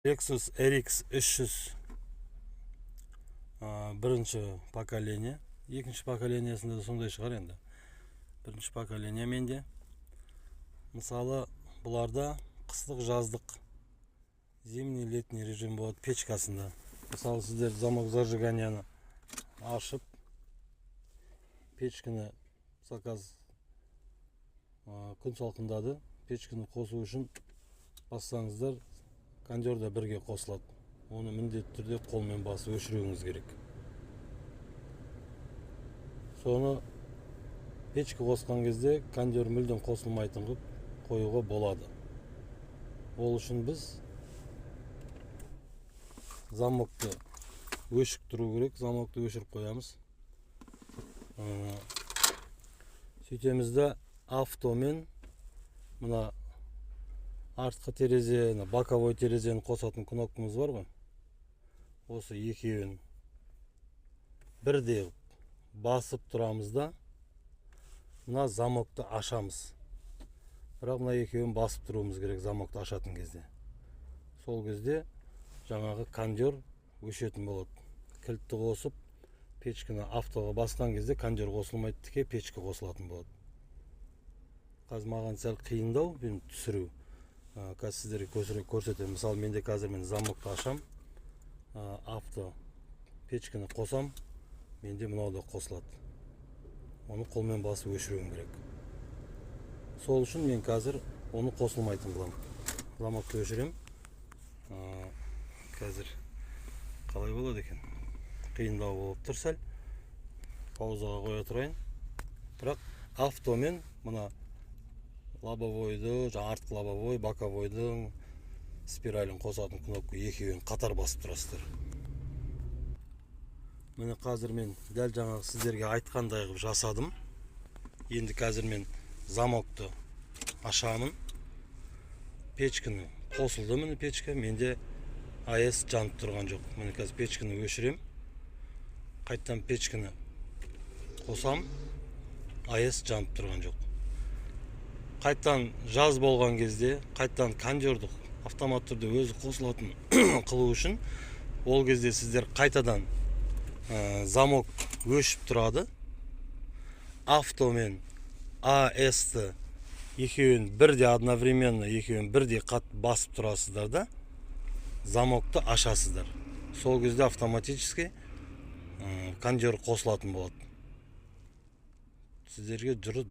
Lexus RX 300 birinchi поколение. Екінші поколениясында да сондай шығар енді. Бірінші поколение менде. Мысалы, бұларда қыстық жаздық зимний летний режим болады печкасында. Мысалы, сіздер замок зажиганияны ашып, печканы заказ күн салқындады, печканы қосу үшін бассаңыздар, кондер да бірге қосылады. Оны міндетті түрде қолмен басып өшіруіңіз керек. Соны печке қосқан кезде кондер мүлдем қосылмайтын қылып қоюға болады. Ол үшін біз замокты өшік тұру керек, замокты өшіріп қоямыз. Сөйтемізді автомен мына артқы терезені, боковой терезені қосатын кнопкамыз бар ғой. Осы екеуін бірдей басып тұрамыз да, мына замокты ашамыз. Бірақ мына екеуін басып тұруымыз керек замокты ашатын кезде. Сол кезде жаңағы кондер өшетін болады. Кілтті қосып, печканы автоға басқан кезде кондер қосылмайды, тіке печке қосылатын болады. Қазір маған сәл қиындау мен түсіру. Қазір сіздерге көрсетемін. Мысалы, менде қазір мен замокты ашам, авто печканы қосам, менде мынау да қосылады. Оны қолмен басып өшіруім керек. Сол үшін мен қазір оны қосылмайтын қылам. Замокты өшірем. Қазір қалай болады екен? Қиындау болып тұр сәл. Паузаға қоя тұрайын. Бірақ автомен мына лобовойды, артқы лобовой, боковойдың спиралін қосатын кнопка екеуін қатар басып тұрасыздар. Міне қазір мен дәл жаңағы сіздерге айтқандай қылып жасадым. Енді қазір мен замокты ашамын. Печканы қосылды, міне печка. Менде АЭС жанып тұрған жоқ. Міне қазір печканы өшірем. Қайттан печканы қосам, АЭС жанып тұрған жоқ. Қайттан жаз болған кезде, қайттан кондерді автомат түрде өзі қосылатын қылу үшін, ол кезде сіздер қайтадан замок өшіп тұрады. Автомен АЭС-ті екеуін бірде одновременно, екеуін бірде қат басып тұрасыздар да, замокты ашасыздар. Сол кезде автоматически кондер қосылатын болады. Сіздерге жүрі